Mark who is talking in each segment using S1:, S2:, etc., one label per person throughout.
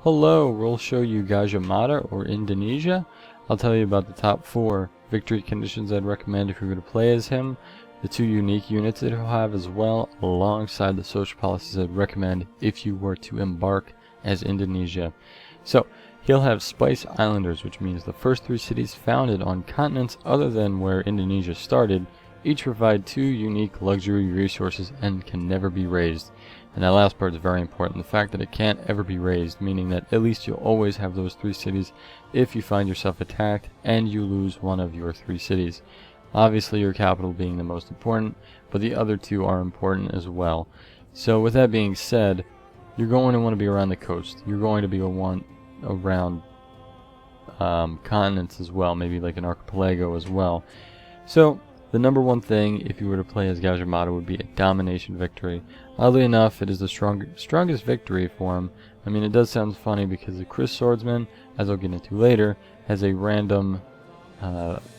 S1: Hello, we'll show you Gajah Mada or Indonesia. I'll tell you about the top 4 victory conditions I'd recommend if you're going to play as him, the 2 unique units that he'll have as well, alongside the social policies I'd recommend if you were to embark as Indonesia. So, he'll have Spice Islanders, which means the first 3 cities founded on continents other than where Indonesia started, each provide 2 unique luxury resources and can never be raised. And that last part is very important, the fact that it can't ever be raised, meaning that at least you'll always have those 3 cities if you find yourself attacked and you lose one of your 3 cities. Obviously your capital being the most important, but the other 2 are important as well. So with that being said, you're going to want to be around the coast. You're going to be around continents as well, maybe like an archipelago as well. So the number 1 thing if you were to play as Gajah Mada would be a Domination Victory. Oddly enough, it is the strongest victory for him. I mean, it does sound funny because the Chris Swordsman, as I'll get into later, has a random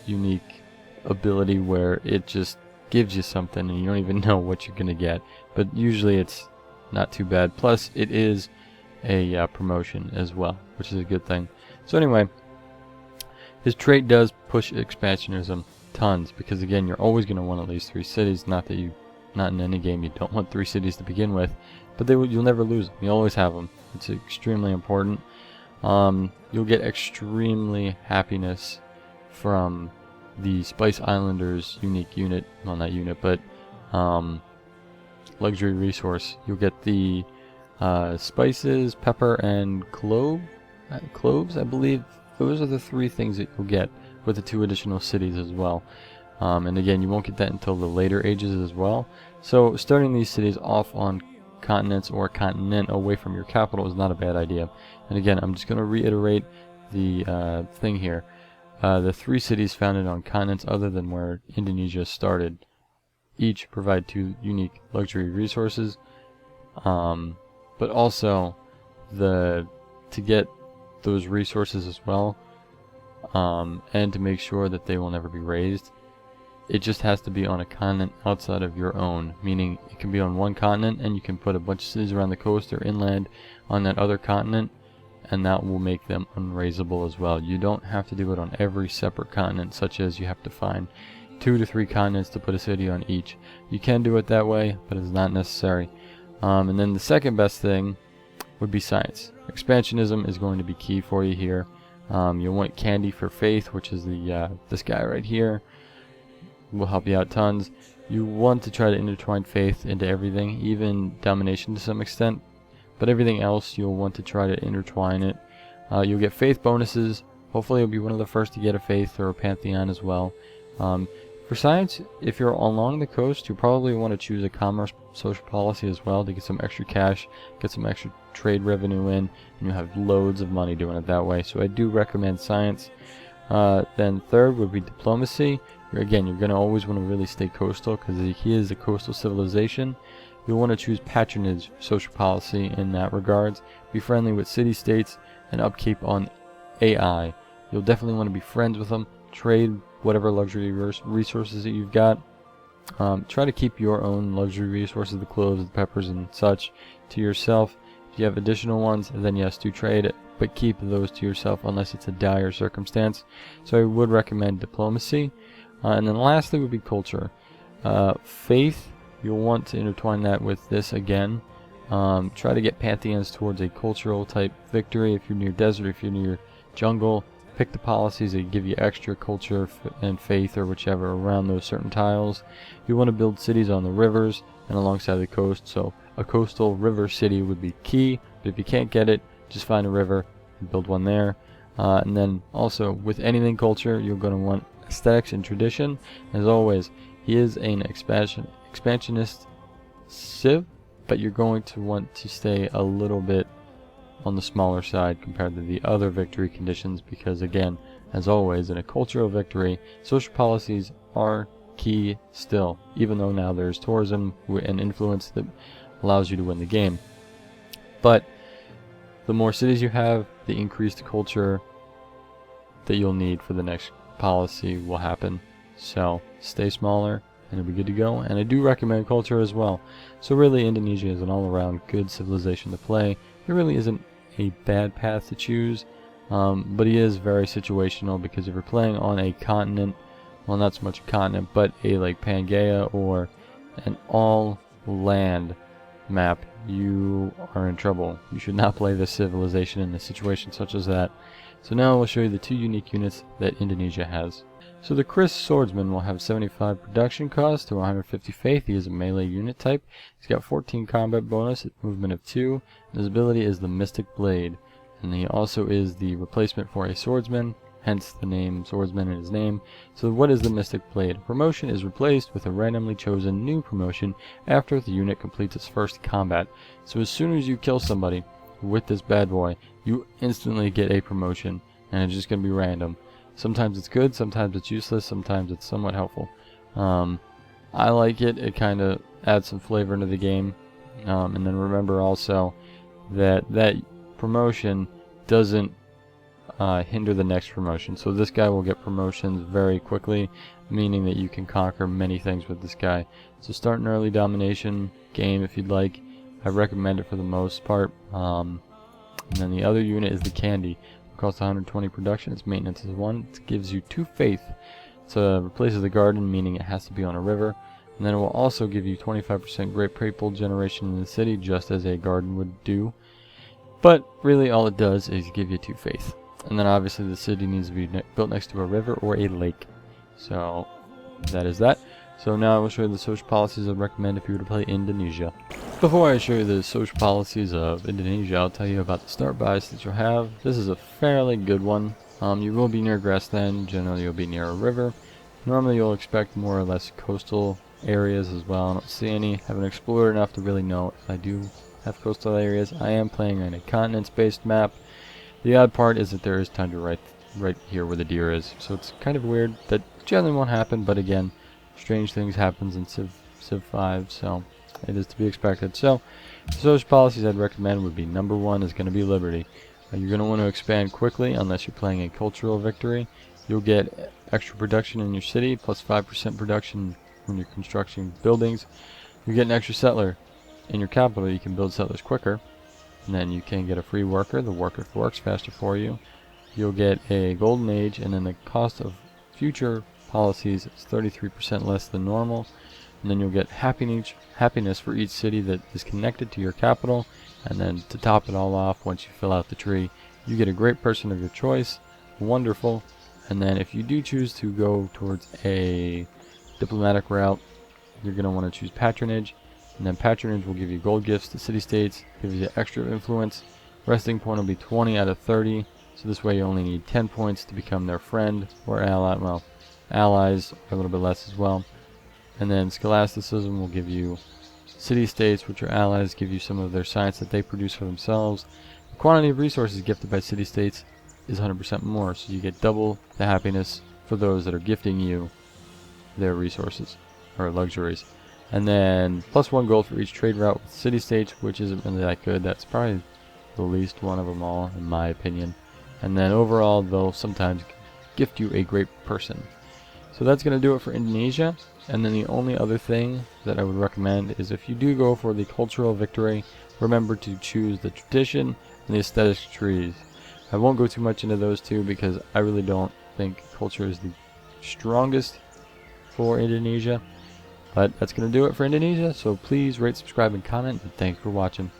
S1: unique ability where it just gives you something and you don't even know what you're going to get. But usually it's not too bad. Plus, it is a promotion as well, which is a good thing. So anyway, his trait does push expansionism tons, because again, you're always going to want at least 3 cities. Not in any game you don't want 3 cities to begin with, but you'll never lose them. You always have them. It's extremely important. You'll get extremely happiness from the Spice Islanders unique unit, well, not unit, but luxury resource. You'll get the spices, pepper, and cloves, I believe. Those are the 3 things that you'll get with the 2 additional cities as well. And again, you won't get that until the later ages as well. So starting these cities off on continents or a continent away from your capital is not a bad idea. And again, I'm just going to reiterate the thing here. The 3 cities founded on continents other than where Indonesia started each provide 2 unique luxury resources. But also to get those resources as well, and to make sure that they will never be raised, it just has to be on a continent outside of your own, meaning it can be on one continent and you can put a bunch of cities around the coast or inland on that other continent, and that will make them unraisable as well. You don't have to do it on every separate continent, such as you have to find 2 to 3 continents to put a city on each. You can do it that way, but it's not necessary. And then the second best thing would be science. Expansionism is going to be key for you here. You'll want Candy for Faith, which is this guy right here. Will help you out tons. You want to try to intertwine faith into everything, even domination to some extent, but everything else you'll want to try to intertwine it. You'll get faith bonuses. Hopefully you'll be one of the first to get a faith or a pantheon as well. For science, if you're along the coast, you probably want to choose a commerce social policy as well to get some extra cash, get some extra trade revenue in, and you'll have loads of money doing it that way. So I do recommend science. Then third would be diplomacy. Again, you're going to always want to really stay coastal because he is a coastal civilization. You'll want to choose patronage social policy in that regards. Be friendly with city-states and upkeep on AI. You'll definitely want to be friends with them. Trade whatever luxury resources that you've got. Try to keep your own luxury resources, the cloves, the peppers, and such, to yourself. If you have additional ones, then yes, do trade it, but keep those to yourself unless it's a dire circumstance. So I would recommend diplomacy. And then lastly would be culture. Faith, you'll want to intertwine that with this again. Try to get pantheons towards a cultural type victory. If you're near desert, if you're near jungle, pick the policies that give you extra culture and faith or whichever around those certain tiles. You want to build cities on the rivers and alongside the coast, so a coastal river city would be key, but if you can't get it, just find a river and build one there. And then also with anything culture, you're going to want aesthetics and tradition. As always, he is an expansionist civ, but you're going to want to stay a little bit on the smaller side compared to the other victory conditions, because again, as always, in a cultural victory, social policies are key still, even though now there's tourism and influence that allows you to win the game. But the more cities you have, the increased culture that you'll need for the next policy will happen. So stay smaller and it'll be good to go. And I do recommend culture as well. So really, Indonesia is an all-around good civilization to play. There really isn't a bad path to choose, but he is very situational, because if you're playing on a continent, well, not so much a continent, but a like Pangaea or an all land map, you are in trouble. You should not play this civilization in a situation such as that. So now we'll show you the two unique units that Indonesia has. So the Chris Swordsman will have 75 production cost to 150 faith. He is a melee unit type. He's got 14 combat bonus, movement of 2, and his ability is the Mystic Blade. And he also is the replacement for a swordsman, hence the name Swordsman in his name. So what is the Mystic Blade? Promotion is replaced with a randomly chosen new promotion after the unit completes its first combat. So as soon as you kill somebody with this bad boy, you instantly get a promotion, and it's just going to be random. Sometimes it's good, sometimes it's useless, sometimes it's somewhat helpful. I like it. It kind of adds some flavor into the game. And then remember also that that promotion doesn't hinder the next promotion. So this guy will get promotions very quickly, meaning that you can conquer many things with this guy. So start an early domination game if you'd like. I recommend it for the most part. And then the other unit is the Candy. It costs 120 production. Its maintenance is 1. It gives you 2 faith. It replaces the garden, meaning it has to be on a river. And then it will also give you 25% great people generation in the city, just as a garden would do. But really all it does is give you 2 faith. And then obviously the city needs to be built next to a river or a lake. So that is that. So now I will show you the social policies I'd recommend if you were to play Indonesia. Before I show you the social policies of Indonesia, I'll tell you about the start bias that you'll have. This is a fairly good one. You will be near grassland. Generally you'll be near a river. Normally you'll expect more or less coastal areas as well. I don't see any. Haven't explored enough to really know if I do have coastal areas. I am playing on a continents-based map. The odd part is that there is tundra right here where the deer is. So it's kind of weird. That generally won't happen, but again, strange things happens in Civ 5, so it is to be expected. So the social policies I'd recommend would be, number 1 is going to be liberty. You're going to want to expand quickly unless you're playing a cultural victory. You'll get extra production in your city, plus 5% production when you're constructing buildings. You get an extra settler in your capital. You can build settlers quicker. And then you can get a free worker. The worker works faster for you. You'll get a golden age, and then the cost of future policies is 33% less than normal. And then you'll get happiness for each city that is connected to your capital. And then to top it all off, once you fill out the tree, you get a great person of your choice. Wonderful. And then if you do choose to go towards a diplomatic route, you're going to want to choose Patronage. And then Patronage will give you gold gifts to city-states, gives you extra influence. Resting point will be 20 out of 30, so this way you only need 10 points to become their friend or ally. Well, allies are a little bit less as well. And then Scholasticism will give you city-states, which are allies, give you some of their science that they produce for themselves. The quantity of resources gifted by city-states is 100% more, so you get double the happiness for those that are gifting you their resources or luxuries. And then plus 1 gold for each trade route with city-states, which isn't really that good. That's probably the least one of them all, in my opinion. And then overall, they'll sometimes gift you a great person. So that's going to do it for Indonesia. And then the only other thing that I would recommend is if you do go for the cultural victory, remember to choose the tradition and the aesthetic trees. I won't go too much into those two because I really don't think culture is the strongest for Indonesia. But that's going to do it for Indonesia, so please rate, subscribe, and comment, and thanks for watching.